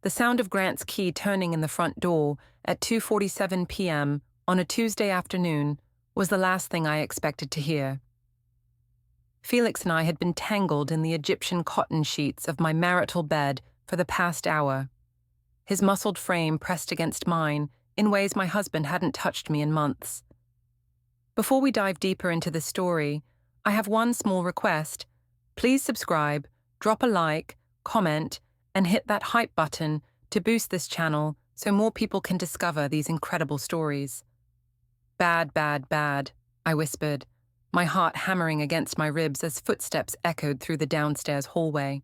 The sound of Grant's key turning in the front door at 2:47 p.m. on a Tuesday afternoon was the last thing I expected to hear. Felix and I had been tangled in the Egyptian cotton sheets of my marital bed for the past hour, his muscled frame pressed against mine in ways my husband hadn't touched me in months. Before we dive deeper into the story, I have one small request. Please subscribe, drop a like, comment, and hit that hype button to boost this channel so more people can discover these incredible stories. Bad, bad, bad, I whispered, my heart hammering against my ribs as footsteps echoed through the downstairs hallway.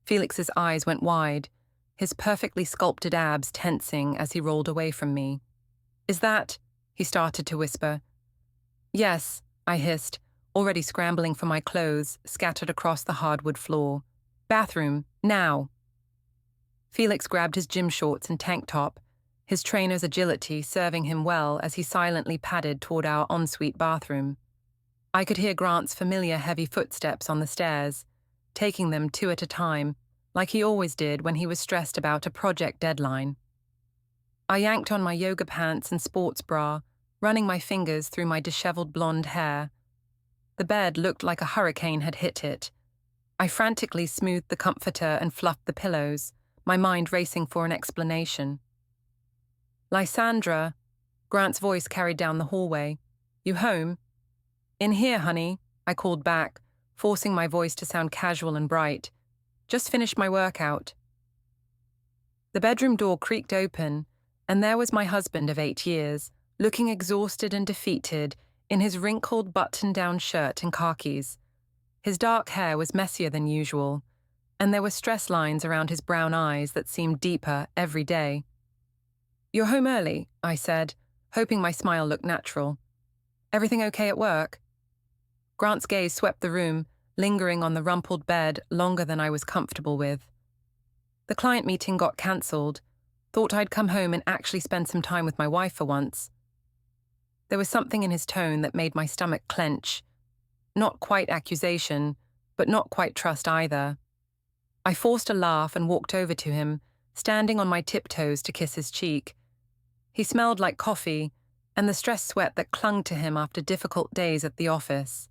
Felix's eyes went wide, his perfectly sculpted abs tensing as he rolled away from me. Is that? He started to whisper. Yes, I hissed, already scrambling for my clothes scattered across the hardwood floor. Bathroom, now. Felix grabbed his gym shorts and tank top, his trainer's agility serving him well as he silently padded toward our ensuite bathroom. I could hear Grant's familiar heavy footsteps on the stairs, taking them two at a time, like he always did when he was stressed about a project deadline. I yanked on my yoga pants and sports bra, running my fingers through my disheveled blonde hair. The bed looked like a hurricane had hit it. I frantically smoothed the comforter and fluffed the pillows, my mind racing for an explanation. Lysandra, Grant's voice carried down the hallway. You home? In here, honey, I called back, forcing my voice to sound casual and bright. Just finished my workout. The bedroom door creaked open, and there was my husband of 8 years, looking exhausted and defeated in his wrinkled button-down shirt and khakis. His dark hair was messier than usual, and there were stress lines around his brown eyes that seemed deeper every day. You're home early, I said, hoping my smile looked natural. Everything okay at work? Grant's gaze swept the room, lingering on the rumpled bed longer than I was comfortable with. The client meeting got cancelled. Thought I'd come home and actually spend some time with my wife for once. There was something in his tone that made my stomach clench. Not quite accusation, but not quite trust either. I forced a laugh and walked over to him, standing on my tiptoes to kiss his cheek. He smelled like coffee and the stress sweat that clung to him after difficult days at the office.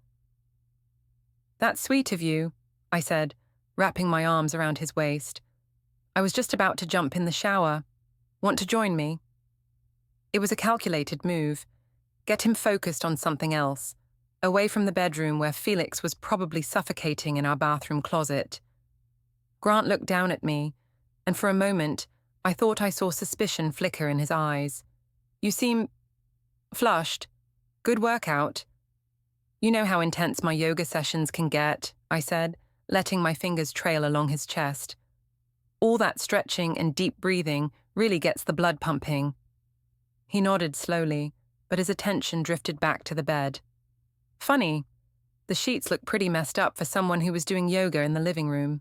That's sweet of you, I said, wrapping my arms around his waist. I was just about to jump in the shower. Want to join me? It was a calculated move. Get him focused on something else, away from the bedroom where Felix was probably suffocating in our bathroom closet. Grant looked down at me, and for a moment, I thought I saw suspicion flicker in his eyes. You seem flushed. Good workout. You know how intense my yoga sessions can get, I said, letting my fingers trail along his chest. All that stretching and deep breathing really gets the blood pumping. He nodded slowly, but his attention drifted back to the bed. Funny, the sheets look pretty messed up for someone who was doing yoga in the living room.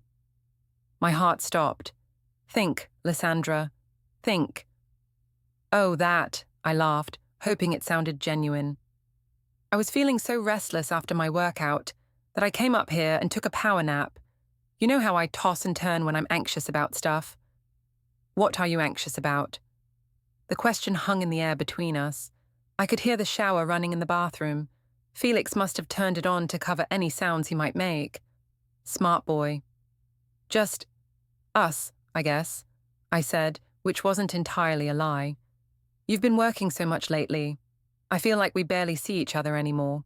My heart stopped. Think, Lysandra. Think. Oh, that, I laughed, hoping it sounded genuine. I was feeling so restless after my workout that I came up here and took a power nap. You know how I toss and turn when I'm anxious about stuff? What are you anxious about? The question hung in the air between us. I could hear the shower running in the bathroom. Felix must have turned it on to cover any sounds he might make. Smart boy. Just us, I guess, I said, which wasn't entirely a lie. You've been working so much lately. I feel like we barely see each other anymore.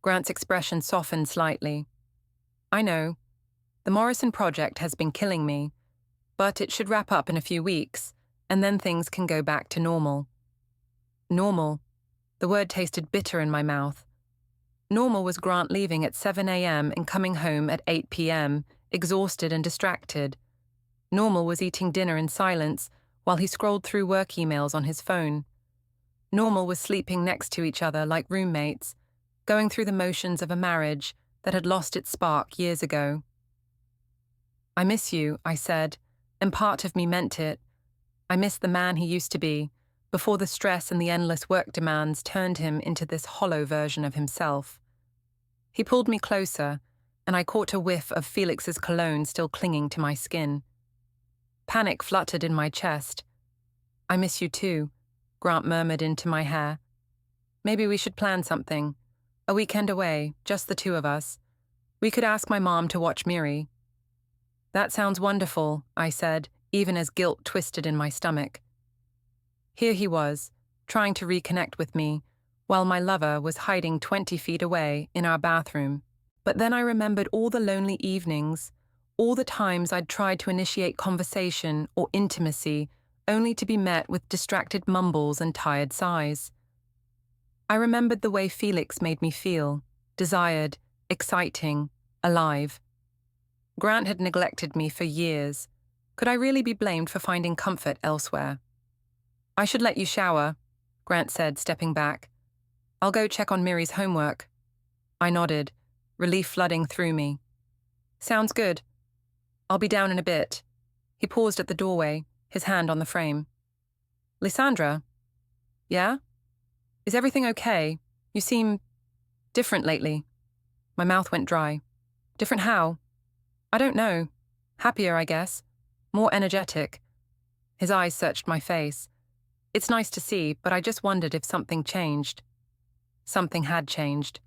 Grant's expression softened slightly. I know. The Morrison project has been killing me, but it should wrap up in a few weeks, and then things can go back to normal. Normal. The word tasted bitter in my mouth. Normal was Grant leaving at 7 a.m. and coming home at 8 p.m., exhausted and distracted. Normal was eating dinner in silence while he scrolled through work emails on his phone. Normal was sleeping next to each other like roommates, going through the motions of a marriage that had lost its spark years ago. I miss you, I said, and part of me meant it. I miss the man he used to be, before the stress and the endless work demands turned him into this hollow version of himself. He pulled me closer, and I caught a whiff of Felix's cologne still clinging to my skin. Panic fluttered in my chest. "I miss you too," Grant murmured into my hair. "Maybe we should plan something. A weekend away, just the two of us. We could ask my mom to watch Miri." "That sounds wonderful," I said, even as guilt twisted in my stomach. Here he was, trying to reconnect with me, while my lover was hiding 20 feet away in our bathroom. But then I remembered all the lonely evenings, all the times I'd tried to initiate conversation or intimacy, only to be met with distracted mumbles and tired sighs. I remembered the way Felix made me feel, desired, exciting, alive. Grant had neglected me for years. Could I really be blamed for finding comfort elsewhere? "I should let you shower," Grant said, stepping back. "I'll go check on Miri's homework." I nodded, relief flooding through me. "Sounds good. I'll be down in a bit." He paused at the doorway, his hand on the frame. "Lysandra?" "Yeah? Is everything okay? You seem different lately." My mouth went dry. "Different how?" "I don't know. Happier, I guess. More energetic." His eyes searched my face. "It's nice to see, but I just wondered if something changed." Something had changed.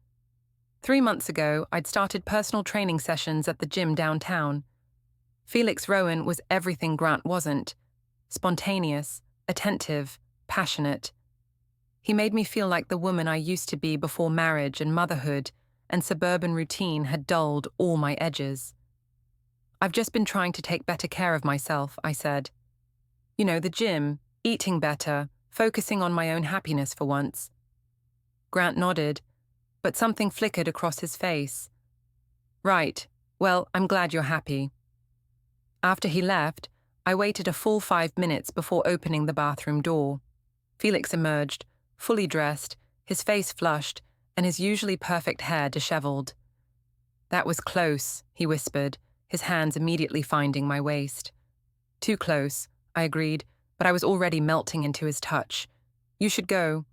3 months ago, I'd started personal training sessions at the gym downtown. Felix Rowan was everything Grant wasn't. Spontaneous, attentive, passionate. He made me feel like the woman I used to be before marriage and motherhood, and suburban routine had dulled all my edges. "I've just been trying to take better care of myself," I said. "You know, the gym, eating better, focusing on my own happiness for once." Grant nodded, but something flickered across his face. "Right. Well, I'm glad you're happy." After he left, I waited a full 5 minutes before opening the bathroom door. Felix emerged, fully dressed, his face flushed, and his usually perfect hair disheveled. "That was close," he whispered, his hands immediately finding my waist. "Too close," I agreed, but I was already melting into his touch. "You should go."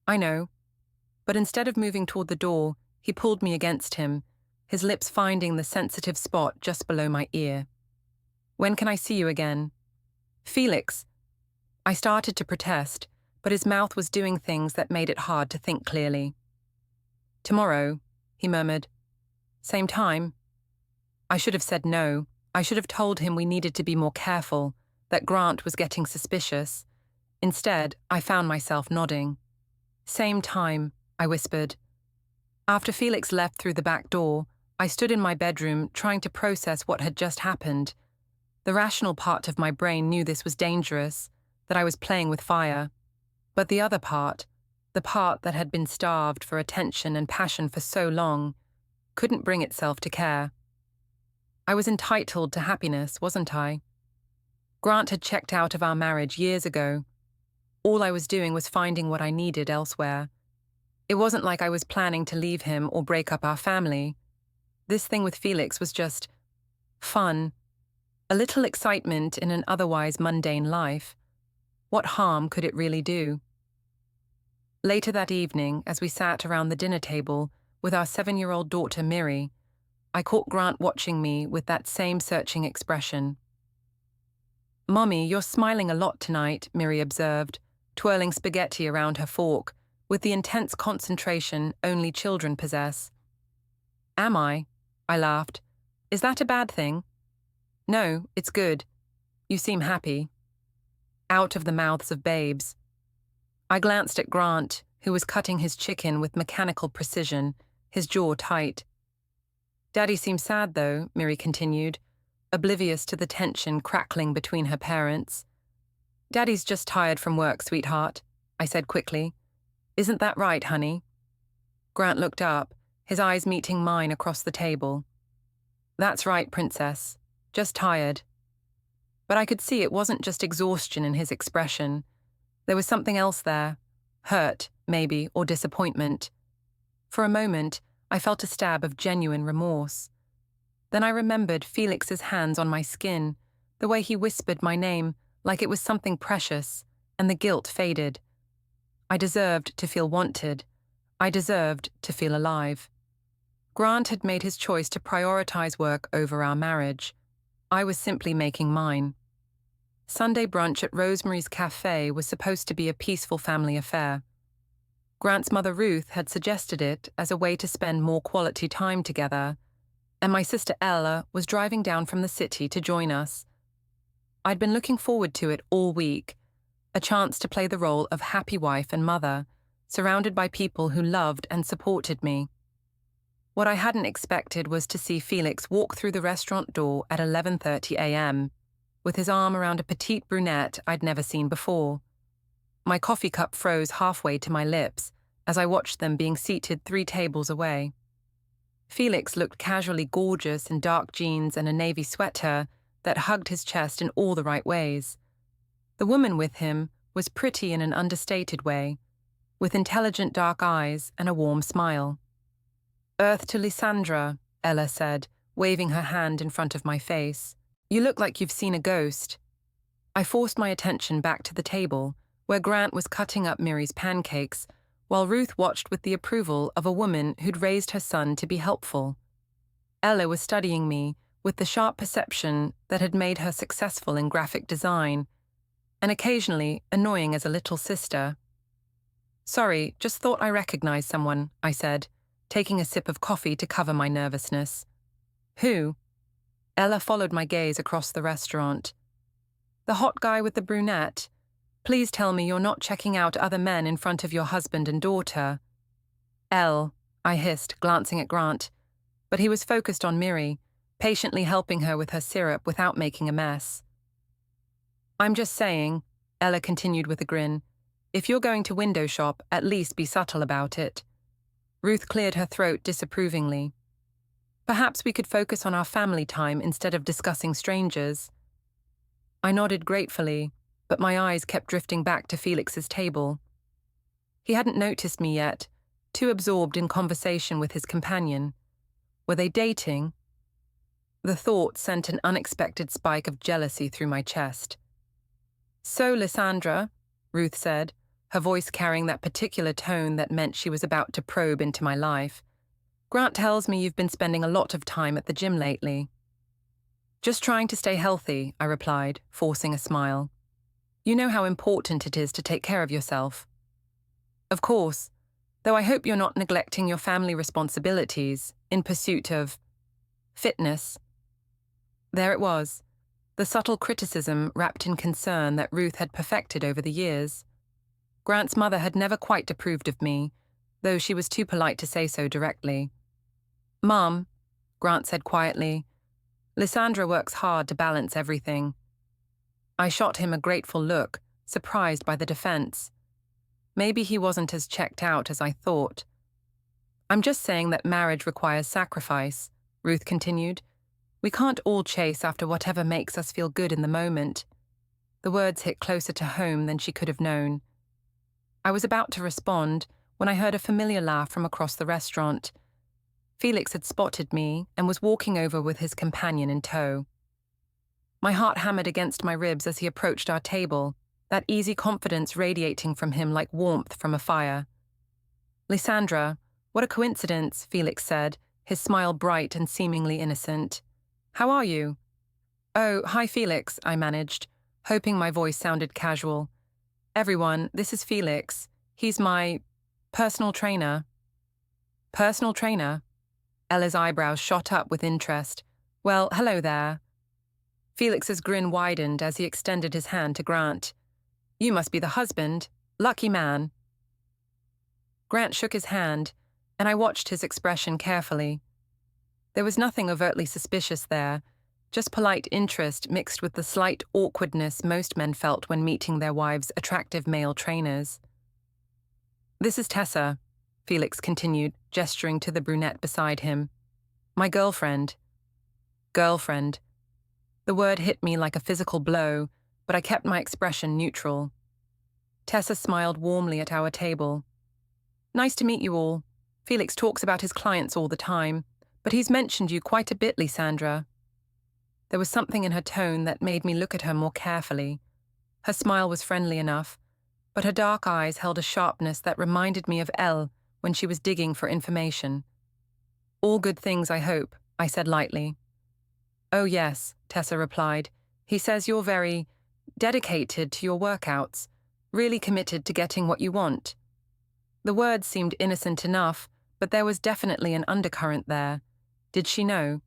"I know." But instead of moving toward the door, he pulled me against him, his lips finding the sensitive spot just below my ear. "When can I see you again?" "Felix." I started to protest, but his mouth was doing things that made it hard to think clearly. "Tomorrow," he murmured. "Same time?" I should have said no. I should have told him we needed to be more careful, that Grant was getting suspicious. Instead, I found myself nodding. "Same time," I whispered. After Felix left through the back door, I stood in my bedroom trying to process what had just happened. The rational part of my brain knew this was dangerous, that I was playing with fire. But the other part, the part that had been starved for attention and passion for so long, couldn't bring itself to care. I was entitled to happiness, wasn't I? Grant had checked out of our marriage years ago. All I was doing was finding what I needed elsewhere. It wasn't like I was planning to leave him or break up our family. This thing with Felix was just fun. A little excitement in an otherwise mundane life. What harm could it really do? Later that evening, as we sat around the dinner table with our 7-year-old daughter Miri, I caught Grant watching me with that same searching expression. "Mommy, you're smiling a lot tonight," Miri observed, twirling spaghetti around her fork, with the intense concentration only children possess. "Am I?" I laughed. "Is that a bad thing?" "No, it's good. You seem happy." Out of the mouths of babes. I glanced at Grant, who was cutting his chicken with mechanical precision, his jaw tight. "Daddy seems sad, though," Miri continued, oblivious to the tension crackling between her parents. "Daddy's just tired from work, sweetheart," I said quickly. "Isn't that right, honey?" Grant looked up, his eyes meeting mine across the table. "That's right, princess. Just tired." But I could see it wasn't just exhaustion in his expression. There was something else there. Hurt, maybe, or disappointment. For a moment, I felt a stab of genuine remorse. Then I remembered Felix's hands on my skin, the way he whispered my name like it was something precious, and the guilt faded. I deserved to feel wanted. I deserved to feel alive. Grant had made his choice to prioritize work over our marriage. I was simply making mine. Sunday brunch at Rosemary's Cafe was supposed to be a peaceful family affair. Grant's mother Ruth had suggested it as a way to spend more quality time together, and my sister Ella was driving down from the city to join us. I'd been looking forward to it all week, a chance to play the role of happy wife and mother, surrounded by people who loved and supported me. What I hadn't expected was to see Felix walk through the restaurant door at 11:30 a.m., with his arm around a petite brunette I'd never seen before. My coffee cup froze halfway to my lips as I watched them being seated 3 tables away. Felix looked casually gorgeous in dark jeans and a navy sweater that hugged his chest in all the right ways. The woman with him was pretty in an understated way, with intelligent dark eyes and a warm smile. "Earth to Lysandra," Ella said, waving her hand in front of my face. "You look like you've seen a ghost." I forced my attention back to the table, where Grant was cutting up Miri's pancakes, while Ruth watched with the approval of a woman who'd raised her son to be helpful. Ella was studying me with the sharp perception that had made her successful in graphic design, and occasionally annoying as a little sister. "Sorry, just thought I recognized someone," I said, taking a sip of coffee to cover my nervousness. "Who?" Ella followed my gaze across the restaurant. "The hot guy with the brunette. Please tell me you're not checking out other men in front of your husband and daughter." "Elle," I hissed, glancing at Grant, but he was focused on Miri, patiently helping her with her syrup without making a mess. "I'm just saying," Ella continued with a grin, "if you're going to window shop, at least be subtle about it." Ruth cleared her throat disapprovingly. "Perhaps we could focus on our family time instead of discussing strangers." I nodded gratefully, but my eyes kept drifting back to Felix's table. He hadn't noticed me yet, too absorbed in conversation with his companion. Were they dating? The thought sent an unexpected spike of jealousy through my chest. "So, Lysandra," Ruth said, her voice carrying that particular tone that meant she was about to probe into my life, "Grant tells me you've been spending a lot of time at the gym lately." "Just trying to stay healthy," I replied, forcing a smile. "You know how important it is to take care of yourself." "Of course, though I hope you're not neglecting your family responsibilities in pursuit of fitness." There it was, the subtle criticism wrapped in concern that Ruth had perfected over the years. Grant's mother had never quite approved of me, though she was too polite to say so directly. "Mom," Grant said quietly, "Lysandra works hard to balance everything." I shot him a grateful look, surprised by the defense. Maybe he wasn't as checked out as I thought. "I'm just saying that marriage requires sacrifice," Ruth continued. "We can't all chase after whatever makes us feel good in the moment." The words hit closer to home than she could have known. I was about to respond when I heard a familiar laugh from across the restaurant. Felix had spotted me and was walking over with his companion in tow. My heart hammered against my ribs as he approached our table, that easy confidence radiating from him like warmth from a fire. "Lysandra, what a coincidence," Felix said, his smile bright and seemingly innocent. "How are you?" "Oh, hi Felix," I managed, hoping my voice sounded casual. "Everyone, this is Felix. He's my personal trainer." "Personal trainer?" Ella's eyebrows shot up with interest. "Well, hello there." Felix's grin widened as he extended his hand to Grant. "You must be the husband. Lucky man." Grant shook his hand, and I watched his expression carefully. There was nothing overtly suspicious there, just polite interest mixed with the slight awkwardness most men felt when meeting their wives' attractive male trainers. "This is Tessa," Felix continued, gesturing to the brunette beside him. "My girlfriend." Girlfriend. The word hit me like a physical blow, but I kept my expression neutral. Tessa smiled warmly at our table. "Nice to meet you all. Felix talks about his clients all the time, but he's mentioned you quite a bit, Lysandra." There was something in her tone that made me look at her more carefully. Her smile was friendly enough, but her dark eyes held a sharpness that reminded me of Elle when she was digging for information. "All good things, I hope," I said lightly. "Oh yes," Tessa replied. "He says you're very dedicated to your workouts, really committed to getting what you want. The words seemed innocent enough, but there was definitely an undercurrent there. Did she know?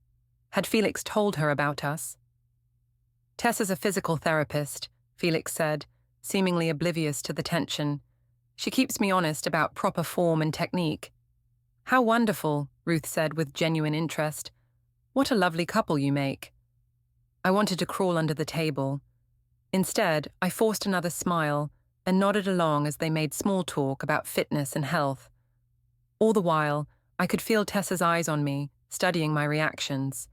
Had Felix told her about us? Tessa's a physical therapist, Felix said, seemingly oblivious to the tension. She keeps me honest about proper form and technique. How wonderful, Ruth said with genuine interest. What a lovely couple you make. I wanted to crawl under the table. Instead, I forced another smile and nodded along as they made small talk about fitness and health. All the while, I could feel Tessa's eyes on me, studying my reactions.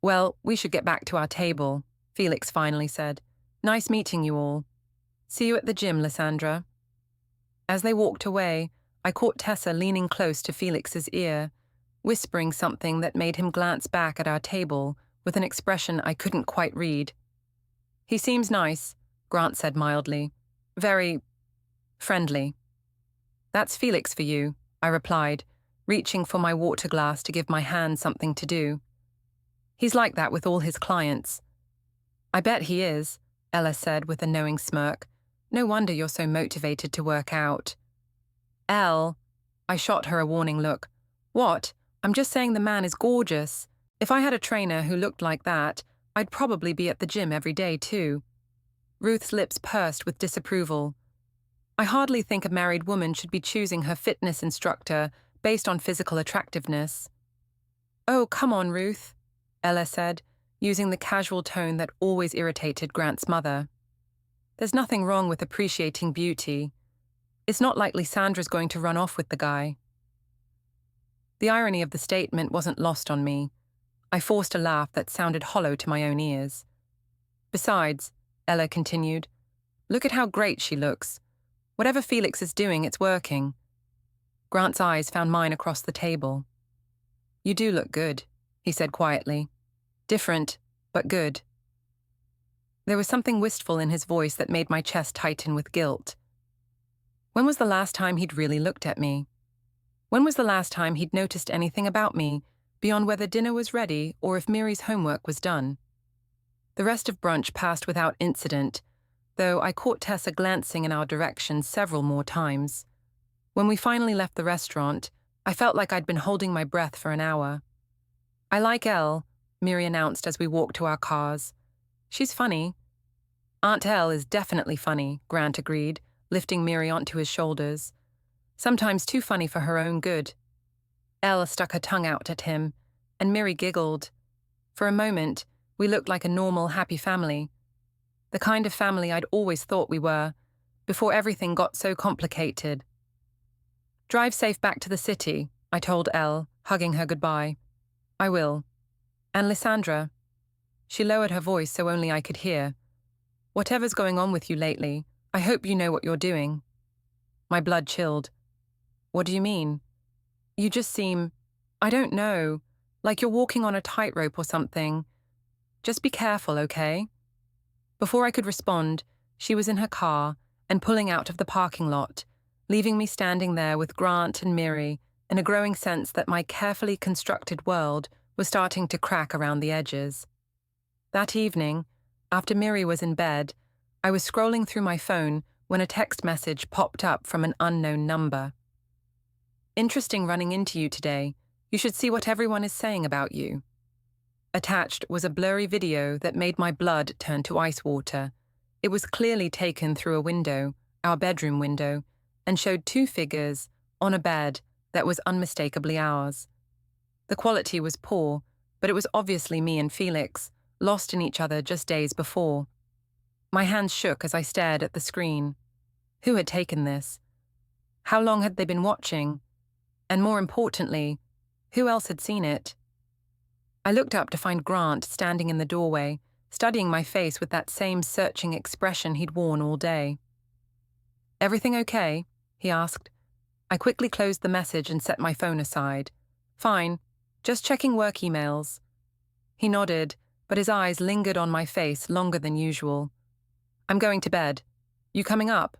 Well, we should get back to our table, Felix finally said. Nice meeting you all. See you at the gym, Lysandra. As they walked away, I caught Tessa leaning close to Felix's ear, whispering something that made him glance back at our table with an expression I couldn't quite read. He seems nice, Grant said mildly. Very friendly. That's Felix for you, I replied, reaching for my water glass to give my hand something to do. He's like that with all his clients. I bet he is, Ella said with a knowing smirk. No wonder you're so motivated to work out. Elle, I shot her a warning look. What? I'm just saying the man is gorgeous. If I had a trainer who looked like that, I'd probably be at the gym every day too. Ruth's lips pursed with disapproval. I hardly think a married woman should be choosing her fitness instructor based on physical attractiveness. Oh, come on, Ruth, Ella said, using the casual tone that always irritated Grant's mother. There's nothing wrong with appreciating beauty. It's not like Lysandra's going to run off with the guy. The irony of the statement wasn't lost on me. I forced a laugh that sounded hollow to my own ears. Besides, Ella continued, look at how great she looks. Whatever Felix is doing, it's working. Grant's eyes found mine across the table. You do look good, he said quietly. Different, but good. There was something wistful in his voice that made my chest tighten with guilt. When was the last time he'd really looked at me? When was the last time he'd noticed anything about me, beyond whether dinner was ready or if Miri's homework was done? The rest of brunch passed without incident, though I caught Tessa glancing in our direction several more times. When we finally left the restaurant, I felt like I'd been holding my breath for an hour. I like Elle, Miri announced as we walked to our cars. She's funny. Aunt Elle is definitely funny, Grant agreed, lifting Miri onto his shoulders. Sometimes too funny for her own good. Elle stuck her tongue out at him, and Miri giggled. For a moment, we looked like a normal, happy family. The kind of family I'd always thought we were, before everything got so complicated. Drive safe back to the city, I told Elle, hugging her goodbye. I will. And Lysandra. She lowered her voice so only I could hear. Whatever's going on with you lately, I hope you know what you're doing. My blood chilled. What do you mean? You just seem, I don't know, like you're walking on a tightrope or something. Just be careful, okay? Before I could respond, she was in her car and pulling out of the parking lot, leaving me standing there with Grant and Miri in a growing sense that my carefully constructed world was starting to crack around the edges. That evening, after Miri was in bed, I was scrolling through my phone when a text message popped up from an unknown number. Interesting running into you today. You should see what everyone is saying about you. Attached was a blurry video that made my blood turn to ice water. It was clearly taken through a window, our bedroom window, and showed two figures on a bed that was unmistakably ours. The quality was poor, but it was obviously me and Felix, lost in each other just days before. My hands shook as I stared at the screen. Who had taken this? How long had they been watching? And more importantly, who else had seen it? I looked up to find Grant standing in the doorway, studying my face with that same searching expression he'd worn all day. Everything okay? He asked. I quickly closed the message and set my phone aside. Fine, just checking work emails. He nodded, but his eyes lingered on my face longer than usual. I'm going to bed. You coming up?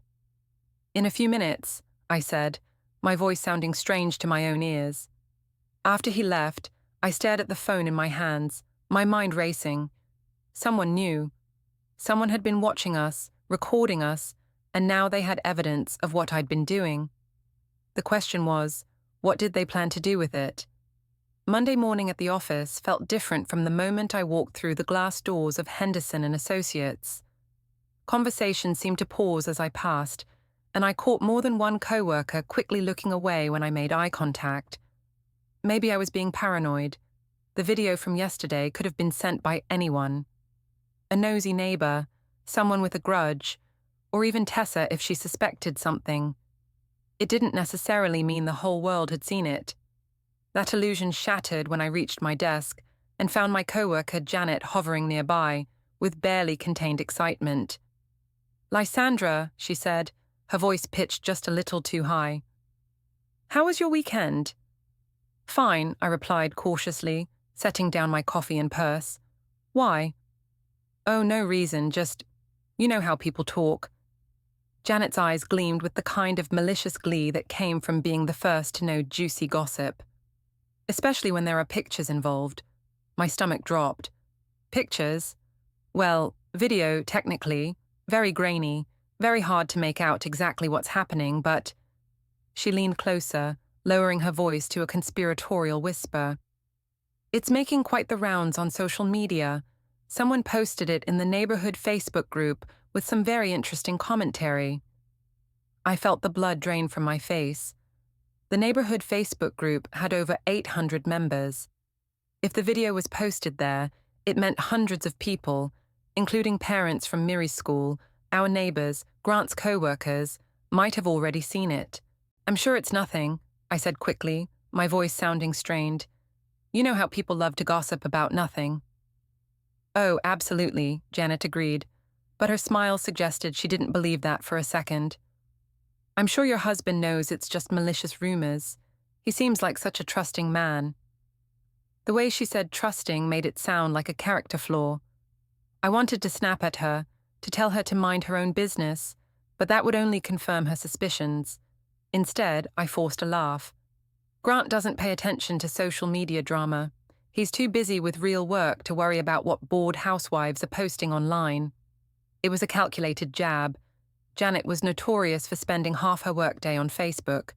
In a few minutes, I said, my voice sounding strange to my own ears. After he left, I stared at the phone in my hands, my mind racing. Someone new. Someone had been watching us, recording us, and now they had evidence of what I'd been doing. The question was, what did they plan to do with it? Monday morning at the office felt different from the moment I walked through the glass doors of Henderson and Associates. Conversation seemed to pause as I passed, and I caught more than one coworker quickly looking away when I made eye contact. Maybe I was being paranoid. The video from yesterday could have been sent by anyone. A nosy neighbor, someone with a grudge, or even Tessa if she suspected something. It didn't necessarily mean the whole world had seen it. That illusion shattered when I reached my desk and found my coworker Janet hovering nearby, with barely contained excitement. "Lysandra," she said, her voice pitched just a little too high. "How was your weekend?" "Fine," I replied cautiously, setting down my coffee and purse. "Why?" "Oh, no reason, just, you know how people talk." Janet's eyes gleamed with the kind of malicious glee that came from being the first to know juicy gossip. Especially when there are pictures involved. My stomach dropped. Pictures? Well, video, technically, very grainy, very hard to make out exactly what's happening, but... She leaned closer, lowering her voice to a conspiratorial whisper. "It's making quite the rounds on social media. Someone posted it in the neighborhood Facebook group with some very interesting commentary." I felt the blood drain from my face. The neighborhood Facebook group had over 800 members. If the video was posted there, it meant hundreds of people, including parents from Miri's school, our neighbors, Grant's co-workers, might have already seen it. "I'm sure it's nothing," I said quickly, my voice sounding strained. "You know how people love to gossip about nothing." "Oh, absolutely," Janet agreed, but her smile suggested she didn't believe that for a second. "I'm sure your husband knows it's just malicious rumors. He seems like such a trusting man." The way she said trusting made it sound like a character flaw. I wanted to snap at her, to tell her to mind her own business, but that would only confirm her suspicions. Instead, I forced a laugh. "Grant doesn't pay attention to social media drama. He's too busy with real work to worry about what bored housewives are posting online." It was a calculated jab. Janet was notorious for spending half her workday on Facebook,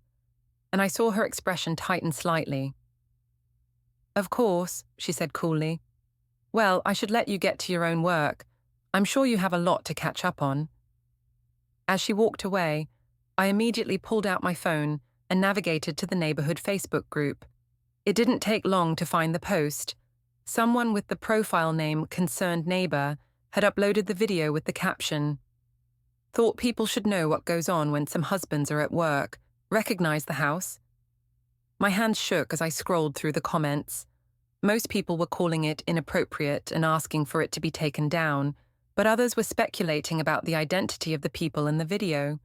and I saw her expression tighten slightly. "Of course," she said coolly. "Well, I should let you get to your own work. I'm sure you have a lot to catch up on." As she walked away, I immediately pulled out my phone and navigated to the neighborhood Facebook group. It didn't take long to find the post. Someone with the profile name Concerned Neighbor had uploaded the video with the caption, "Thought people should know what goes on when some husbands are at work. Recognize the house?" My hands shook as I scrolled through the comments. Most people were calling it inappropriate and asking for it to be taken down, but others were speculating about the identity of the people in the video.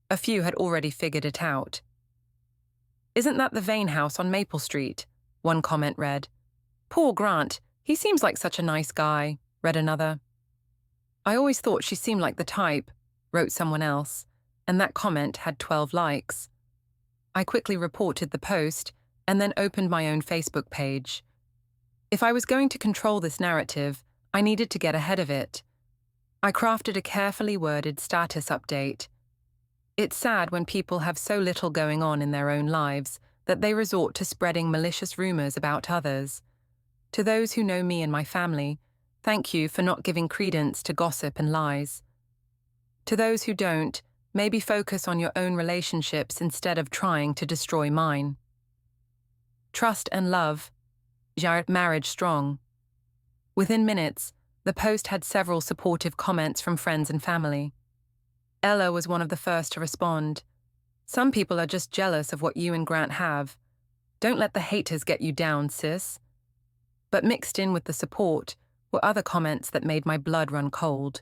A few had already figured it out. "Isn't that the Vane house on Maple Street?" one comment read. "Poor Grant, he seems like such a nice guy," read another. "I always thought she seemed like the type," wrote someone else, and that comment had 12 likes. I quickly reported the post and then opened my own Facebook page. If I was going to control this narrative, I needed to get ahead of it. I crafted a carefully worded status update. It's sad when people have so little going on in their own lives that they resort to spreading malicious rumors about others. To those who know me and my family, thank you for not giving credence to gossip and lies. To those who don't, maybe focus on your own relationships instead of trying to destroy mine. Trust and love. Marriage strong. Within minutes, the post had several supportive comments from friends and family. Ella was one of the first to respond. "Some people are just jealous of what you and Grant have. Don't let the haters get you down, sis." But mixed in with the support were other comments that made my blood run cold.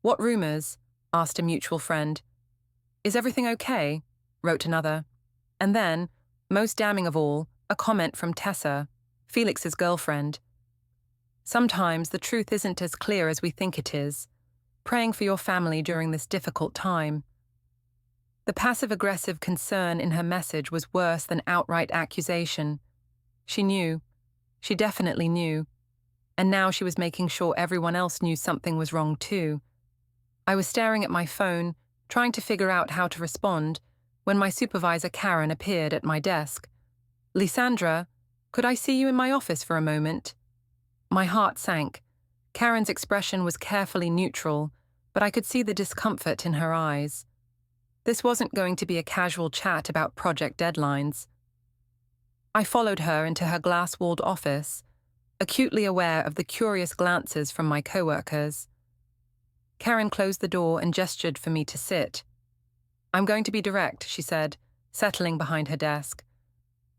"What rumors?" asked a mutual friend. "Is everything okay?" wrote another. And then, most damning of all, a comment from Tessa, Felix's girlfriend. "Sometimes the truth isn't as clear as we think it is. Praying for your family during this difficult time." The passive-aggressive concern in her message was worse than outright accusation. She knew. She definitely knew. and now she was making sure everyone else knew something was wrong too. I was staring at my phone, trying to figure out how to respond, when my supervisor Karen appeared at my desk. "Lysandra, could I see you in my office for a moment?" My heart sank. Karen's expression was carefully neutral, but I could see the discomfort in her eyes. This wasn't going to be a casual chat about project deadlines. I followed her into her glass-walled office, acutely aware of the curious glances from my coworkers. Karen closed the door and gestured for me to sit. "I'm going to be direct," she said, settling behind her desk.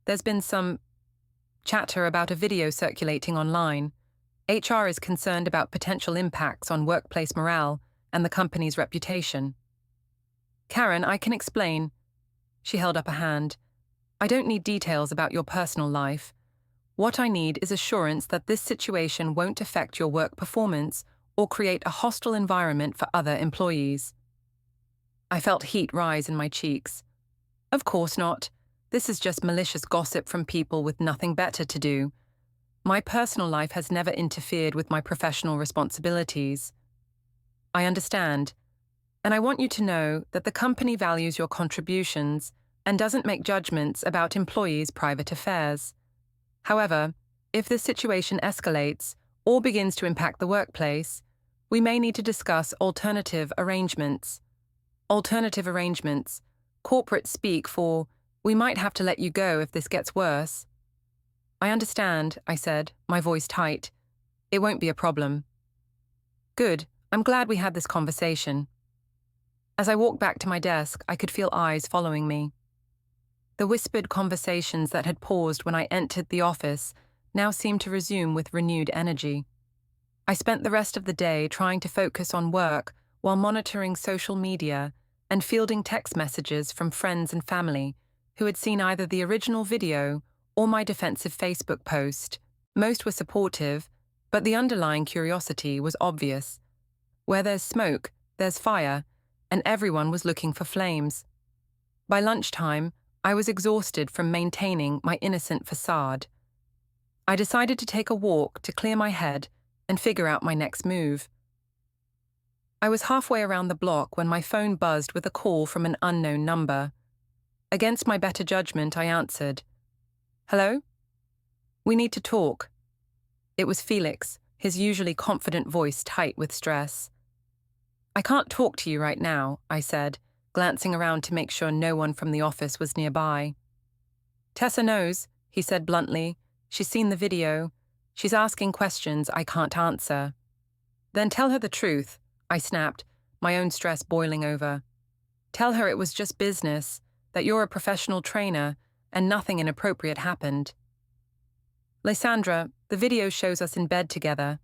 "There's been some chatter about a video circulating online. HR is concerned about potential impacts on workplace morale and the company's reputation." "Karen, I can explain." She held up a hand. "I don't need details about your personal life. What I need is assurance that this situation won't affect your work performance or create a hostile environment for other employees." I felt heat rise in my cheeks. "Of course not. This is just malicious gossip from people with nothing better to do. My personal life has never interfered with my professional responsibilities." "I understand. And I want you to know that the company values your contributions and doesn't make judgments about employees' private affairs. However, if this situation escalates or begins to impact the workplace, we may need to discuss alternative arrangements." Alternative arrangements, corporate speak for, "We might have to let you go if this gets worse." "I understand," I said, my voice tight. "It won't be a problem." "Good. I'm glad we had this conversation." As I walked back to my desk, I could feel eyes following me. The whispered conversations that had paused when I entered the office now seemed to resume with renewed energy. I spent the rest of the day trying to focus on work while monitoring social media and fielding text messages from friends and family who had seen either the original video or my defensive Facebook post. Most were supportive, but the underlying curiosity was obvious. Where there's smoke, there's fire, and everyone was looking for flames. By lunchtime, I was exhausted from maintaining my innocent facade. I decided to take a walk to clear my head and figure out my next move. I was halfway around the block when my phone buzzed with a call from an unknown number. Against my better judgment, I answered. "Hello? We need to talk." It was Felix, his usually confident voice tight with stress. "I can't talk to you right now," I said, glancing around to make sure no one from the office was nearby. "Tessa knows," he said bluntly. "She's seen the video. She's asking questions I can't answer." "Then tell her the truth," I snapped, my own stress boiling over. "Tell her it was just business, that you're a professional trainer, and nothing inappropriate happened." "Lysandra, the video shows us in bed together.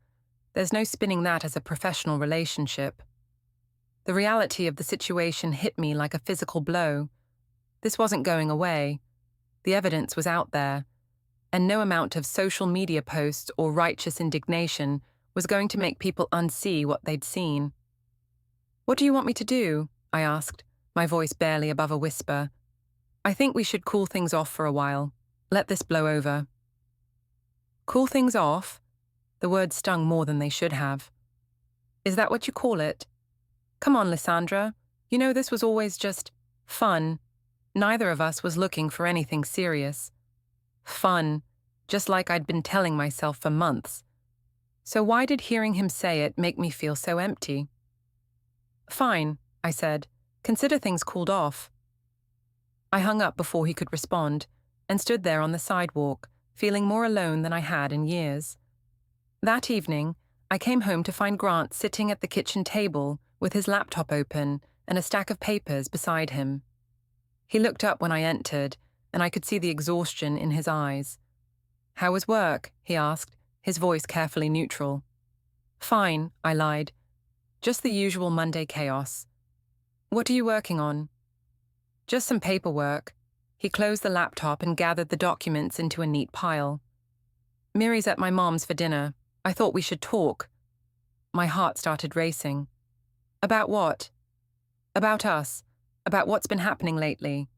There's no spinning that as a professional relationship." The reality of the situation hit me like a physical blow. This wasn't going away. The evidence was out there, and no amount of social media posts or righteous indignation was going to make people unsee what they'd seen. "What do you want me to do?" I asked, my voice barely above a whisper. "I think we should cool things off for a while. Let this blow over." "Cool things off?" The words stung more than they should have. "Is that what you call it? Come on, Lysandra. You know this was always just fun. Neither of us was looking for anything serious. Fun, just like I'd been telling myself for months. So why did hearing him say it make me feel so empty?" "Fine," I said. "Consider things cooled off." I hung up before he could respond and stood there on the sidewalk, feeling more alone than I had in years. That evening, I came home to find Grant sitting at the kitchen table with his laptop open and a stack of papers beside him. He looked up when I entered, and I could see the exhaustion in his eyes. "How was work?" he asked, his voice carefully neutral. "Fine," I lied. "Just the usual Monday chaos." "What are you working on?" "Just some paperwork." He closed the laptop and gathered the documents into a neat pile. "Miri's at my mom's for dinner. I thought we should talk." My heart started racing. "About what?" "About us. About what's been happening lately."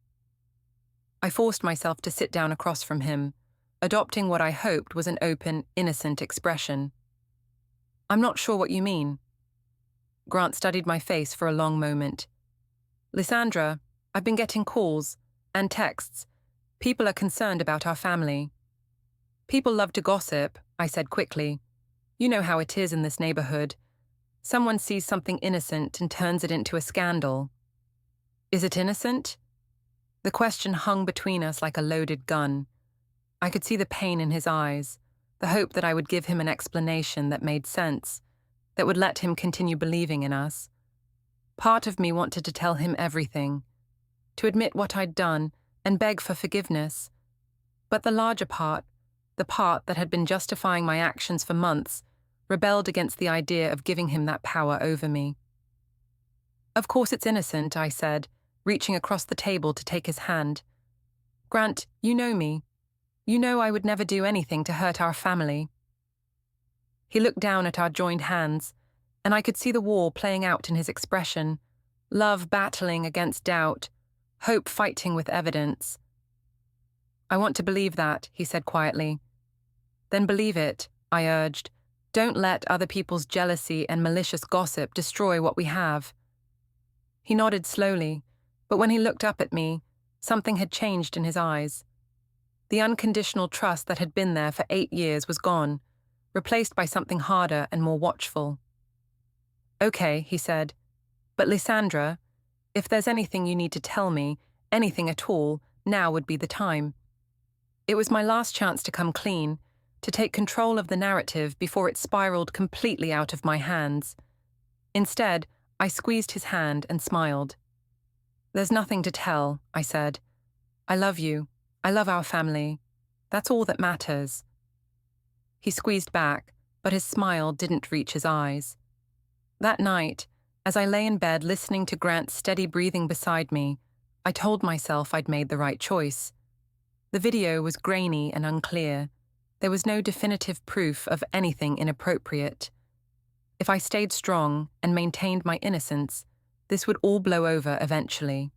I forced myself to sit down across from him, adopting what I hoped was an open, innocent expression. I'm not sure what you mean. Grant studied my face for a long moment. Lysandra, I've been getting calls and texts. People are concerned about our family. People love to gossip, I said quickly. You know how it is in this neighborhood. Someone sees something innocent and turns it into a scandal. Is it innocent? The question hung between us like a loaded gun. I could see the pain in his eyes, the hope that I would give him an explanation that made sense, that would let him continue believing in us. Part of me wanted to tell him everything, to admit what I'd done and beg for forgiveness. But the larger part, the part that had been justifying my actions for months, rebelled against the idea of giving him that power over me. Of course it's innocent, I said, reaching across the table to take his hand. Grant, you know me. You know I would never do anything to hurt our family. He looked down at our joined hands, and I could see the war playing out in his expression, love battling against doubt, hope fighting with evidence. I want to believe that, he said quietly. Then believe it, I urged. Don't let other people's jealousy and malicious gossip destroy what we have. He nodded slowly, but when he looked up at me, something had changed in his eyes. The unconditional trust that had been there for 8 years was gone, replaced by something harder and more watchful. Okay, he said, but Lysandra, if there's anything you need to tell me, anything at all, now would be the time. It was my last chance to come clean, to take control of the narrative before it spiraled completely out of my hands. Instead, I squeezed his hand and smiled. There's nothing to tell, I said. I love you. I love our family. That's all that matters. He squeezed back, but his smile didn't reach his eyes. That night, as I lay in bed listening to Grant's steady breathing beside me, I told myself I'd made the right choice. The video was grainy and unclear. There was no definitive proof of anything inappropriate. If I stayed strong and maintained my innocence, this would all blow over eventually.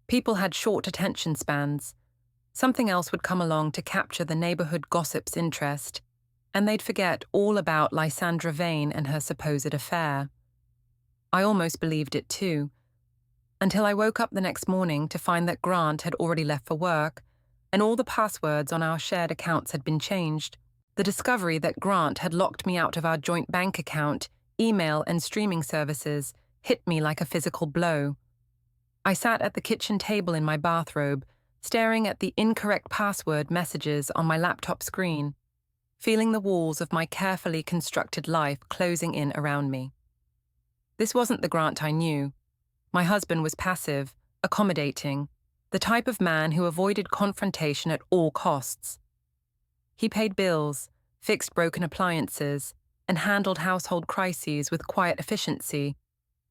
People had short attention spans. Something else would come along to capture the neighborhood gossip's interest, and they'd forget all about Lysandra Vane and her supposed affair. I almost believed it too, until I woke up the next morning to find that Grant had already left for work, and all the passwords on our shared accounts had been changed. The discovery that Grant had locked me out of our joint bank account, email and streaming services hit me like a physical blow. I sat at the kitchen table in my bathrobe, staring at the incorrect password messages on my laptop screen, feeling the walls of my carefully constructed life closing in around me. This wasn't the Grant I knew. My husband was passive, accommodating, the type of man who avoided confrontation at all costs. He paid bills, fixed broken appliances, and handled household crises with quiet efficiency,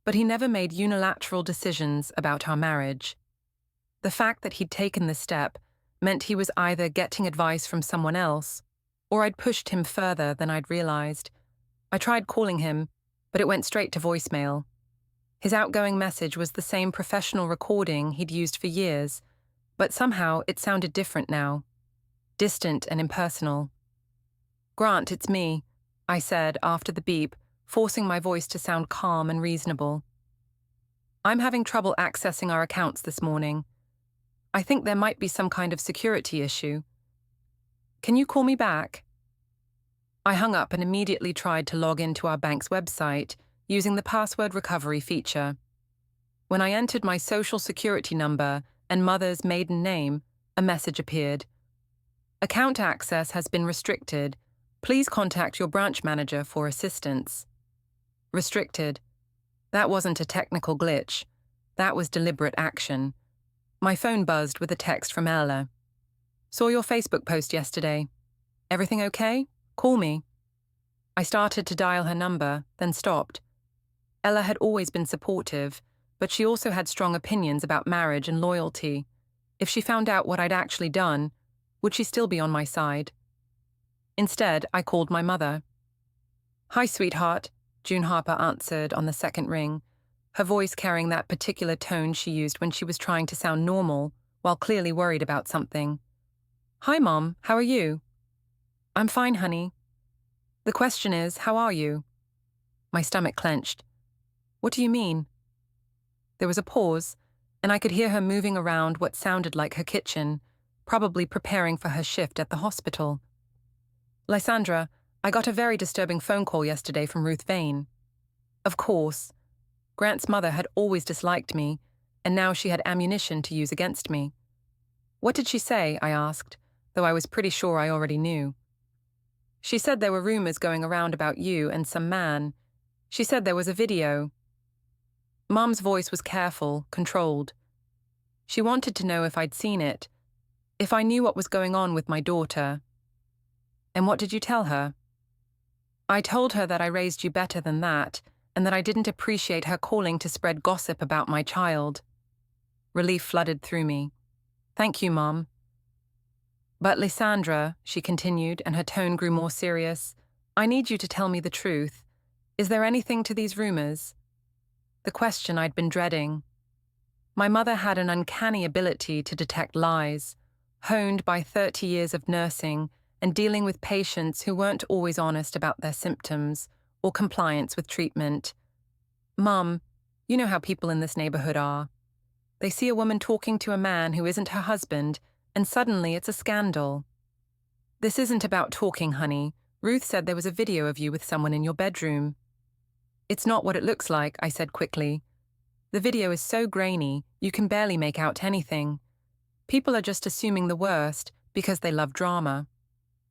but he never made unilateral decisions about our marriage. The fact that he'd taken this step meant he was either getting advice from someone else, or I'd pushed him further than I'd realized. I tried calling him, but it went straight to voicemail. His outgoing message was the same professional recording he'd used for years, but somehow it sounded different now. Distant and impersonal. Grant, it's me, I said after the beep, forcing my voice to sound calm and reasonable. I'm having trouble accessing our accounts this morning. I think there might be some kind of security issue. Can you call me back? I hung up and immediately tried to log into our bank's website using the password recovery feature. When I entered my social security number and mother's maiden name, a message appeared. Account access has been restricted. Please contact your branch manager for assistance. Restricted. That wasn't a technical glitch. That was deliberate action. My phone buzzed with a text from Ella. Saw your Facebook post yesterday. Everything okay? Call me. I started to dial her number, then stopped. Ella had always been supportive, but she also had strong opinions about marriage and loyalty. If she found out what I'd actually done, would she still be on my side? Instead, I called my mother. Hi, sweetheart, June Harper answered on the second ring, her voice carrying that particular tone she used when she was trying to sound normal, while clearly worried about something. Hi, Mom, how are you? I'm fine, honey. The question is, how are you? My stomach clenched. What do you mean? There was a pause, and I could hear her moving around what sounded like her kitchen, probably preparing for her shift at the hospital. Lysandra, I got a very disturbing phone call yesterday from Ruth Vane. Of course. Grant's mother had always disliked me, and now she had ammunition to use against me. What did she say? I asked, though I was pretty sure I already knew. She said there were rumors going around about you and some man. She said there was a video. Mum's voice was careful, controlled. She wanted to know if I'd seen it, if I knew what was going on with my daughter. And what did you tell her? I told her that I raised you better than that, and that I didn't appreciate her calling to spread gossip about my child. Relief flooded through me. Thank you, Mum. But Lysandra, she continued, and her tone grew more serious, I need you to tell me the truth. Is there anything to these rumors? The question I'd been dreading. My mother had an uncanny ability to detect lies, honed by 30 years of nursing and dealing with patients who weren't always honest about their symptoms or compliance with treatment. Mum, you know how people in this neighborhood are. They see a woman talking to a man who isn't her husband, and suddenly it's a scandal. This isn't about talking, honey. Ruth said there was a video of you with someone in your bedroom. It's not what it looks like, I said quickly. The video is so grainy, you can barely make out anything. People are just assuming the worst because they love drama.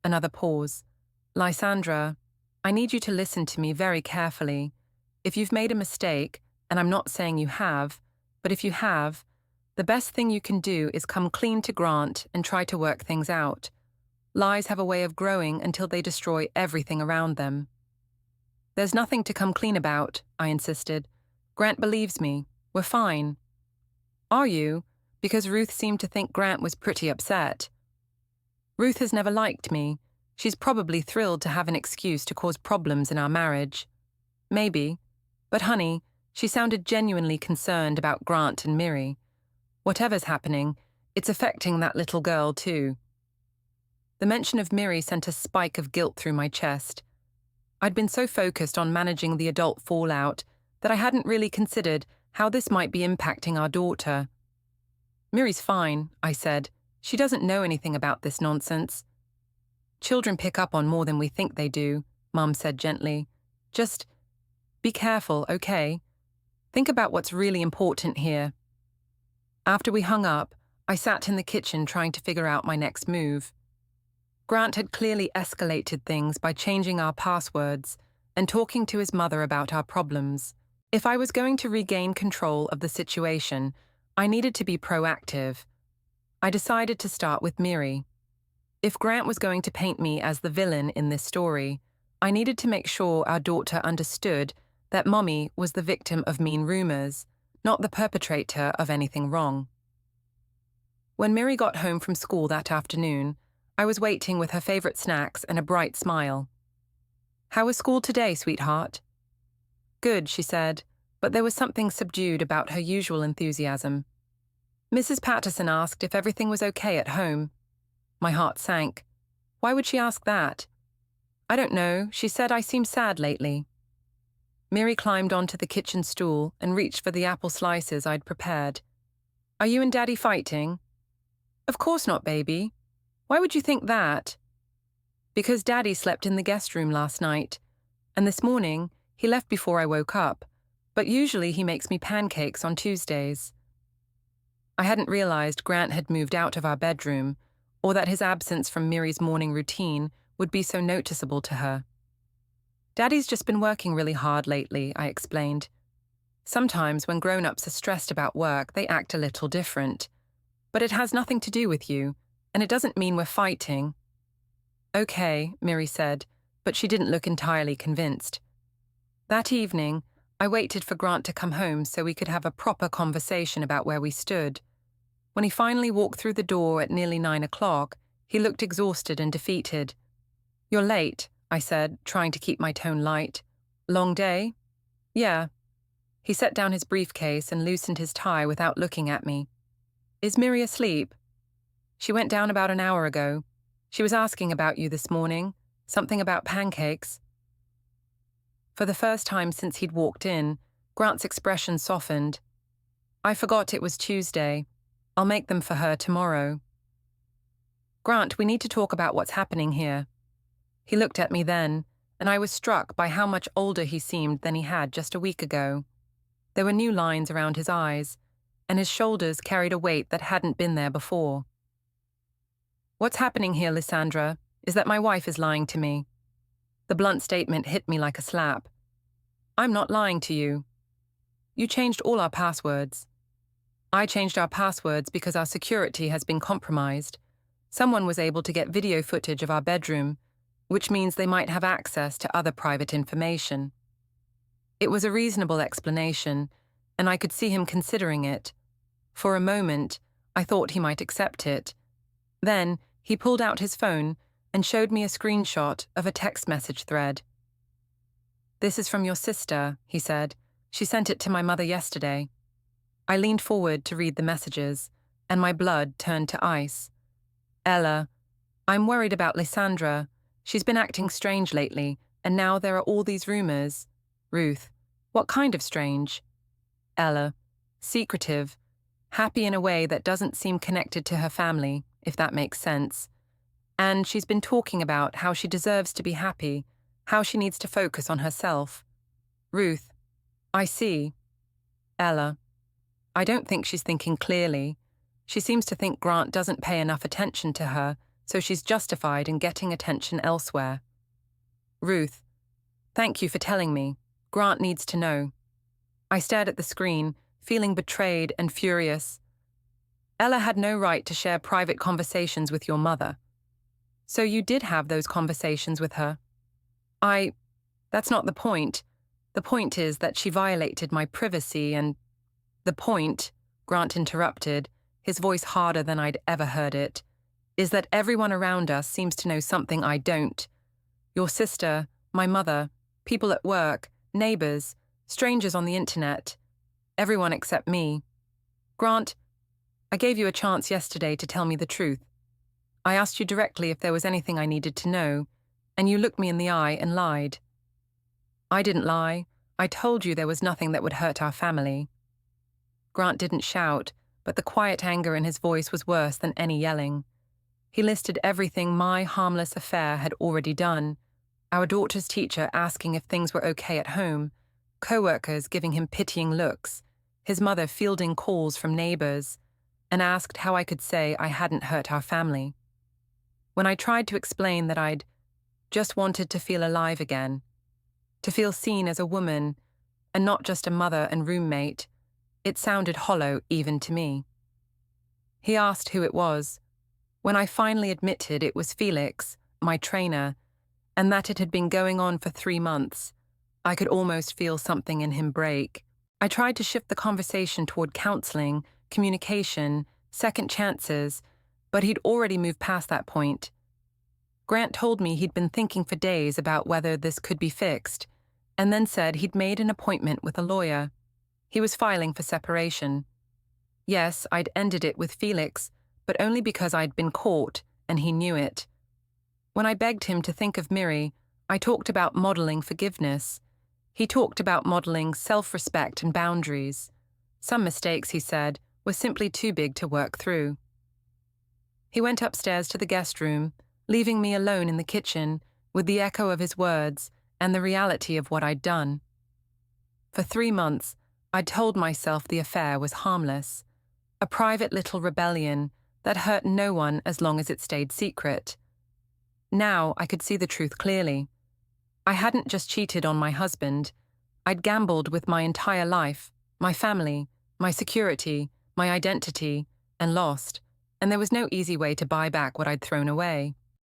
Another pause. Lysandra, I need you to listen to me very carefully. If you've made a mistake, and I'm not saying you have, but if you have, the best thing you can do is come clean to Grant and try to work things out. Lies have a way of growing until they destroy everything around them. There's nothing to come clean about, I insisted. Grant believes me. We're fine. Are you? Because Ruth seemed to think Grant was pretty upset. Ruth has never liked me. She's probably thrilled to have an excuse to cause problems in our marriage. Maybe. But honey, she sounded genuinely concerned about Grant and Miri. Whatever's happening, it's affecting that little girl too. The mention of Miri sent a spike of guilt through my chest. I'd been so focused on managing the adult fallout that I hadn't really considered how this might be impacting our daughter. Miri's fine, I said. She doesn't know anything about this nonsense. Children pick up on more than we think they do, Mum said gently. Just be careful, okay? Think about what's really important here. After we hung up, I sat in the kitchen trying to figure out my next move. Grant had clearly escalated things by changing our passwords and talking to his mother about our problems. If I was going to regain control of the situation, I needed to be proactive. I decided to start with Miri. If Grant was going to paint me as the villain in this story, I needed to make sure our daughter understood that Mommy was the victim of mean rumors, not the perpetrator of anything wrong. When Miri got home from school that afternoon, I was waiting with her favorite snacks and a bright smile. How was school today, sweetheart? Good, she said, but there was something subdued about her usual enthusiasm. Mrs. Patterson asked if everything was okay at home. My heart sank. Why would she ask that? I don't know, she said I seem sad lately. Miri climbed onto the kitchen stool and reached for the apple slices I'd prepared. Are you and Daddy fighting? Of course not, baby. Why would you think that? Because Daddy slept in the guest room last night, and this morning he left before I woke up, but usually he makes me pancakes on Tuesdays. I hadn't realized Grant had moved out of our bedroom, or that his absence from Miri's morning routine would be so noticeable to her. Daddy's just been working really hard lately, I explained. Sometimes when grown-ups are stressed about work, they act a little different. But it has nothing to do with you, and it doesn't mean we're fighting. Okay, Miri said, but she didn't look entirely convinced. That evening, I waited for Grant to come home so we could have a proper conversation about where we stood. When he finally walked through the door at nearly 9 o'clock, he looked exhausted and defeated. You're late, I said, trying to keep my tone light. Long day? Yeah. He set down his briefcase and loosened his tie without looking at me. Is Miri asleep? She went down about an hour ago. She was asking about you this morning, something about pancakes. For the first time since he'd walked in, Grant's expression softened. I forgot it was Tuesday. I'll make them for her tomorrow. Grant, we need to talk about what's happening here. He looked at me then, and I was struck by how much older he seemed than he had just a week ago. There were new lines around his eyes, and his shoulders carried a weight that hadn't been there before. What's happening here, Lysandra, is that my wife is lying to me. The blunt statement hit me like a slap. I'm not lying to you. You changed all our passwords. I changed our passwords because our security has been compromised. Someone was able to get video footage of our bedroom, which means they might have access to other private information. It was a reasonable explanation, and I could see him considering it. For a moment, I thought he might accept it. Then, he pulled out his phone and showed me a screenshot of a text message thread. "This is from your sister," he said. "She sent it to my mother yesterday." I leaned forward to read the messages, and my blood turned to ice. "Ella, I'm worried about Lysandra. She's been acting strange lately, and now there are all these rumors." "Ruth, what kind of strange?" "Ella, secretive, happy in a way that doesn't seem connected to her family, if that makes sense. And she's been talking about how she deserves to be happy, how she needs to focus on herself." "Ruth, I see." "Ella, I don't think she's thinking clearly. She seems to think Grant doesn't pay enough attention to her, so she's justified in getting attention elsewhere." "Ruth, thank you for telling me. Grant needs to know." I stared at the screen, feeling betrayed and furious. "Ella had no right to share private conversations with your mother." "So you did have those conversations with her?" That's not the point. The point is that she violated my privacy and—" "The point," Grant interrupted, his voice harder than I'd ever heard it, "is that everyone around us seems to know something I don't. Your sister, my mother, people at work, neighbors, strangers on the internet. Everyone except me. Grant, I gave you a chance yesterday to tell me the truth. I asked you directly if there was anything I needed to know, and you looked me in the eye and lied." "I didn't lie. I told you there was nothing that would hurt our family." Grant didn't shout, but the quiet anger in his voice was worse than any yelling. He listed everything my harmless affair had already done. Our daughter's teacher asking if things were okay at home, co-workers giving him pitying looks, his mother fielding calls from neighbors, and asked how I could say I hadn't hurt our family. When I tried to explain that I'd just wanted to feel alive again, to feel seen as a woman, and not just a mother and roommate, it sounded hollow even to me. He asked who it was. When I finally admitted it was Felix, my trainer, and that it had been going on for 3 months, I could almost feel something in him break. I tried to shift the conversation toward counseling, communication, second chances, but he'd already moved past that point. Grant told me he'd been thinking for days about whether this could be fixed, and then said he'd made an appointment with a lawyer. He was filing for separation. Yes, I'd ended it with Felix, but only because I'd been caught, and he knew it. When I begged him to think of Miri, I talked about modeling forgiveness. He talked about modeling self-respect and boundaries. Some mistakes, he said, were simply too big to work through. He went upstairs to the guest room, leaving me alone in the kitchen with the echo of his words and the reality of what I'd done. For 3 months, I'd told myself the affair was harmless, a private little rebellion that hurt no one as long as it stayed secret. Now I could see the truth clearly. I hadn't just cheated on my husband. I'd gambled with my entire life, my family, my security, my identity, and lost, and there was no easy way to buy back what I'd thrown away.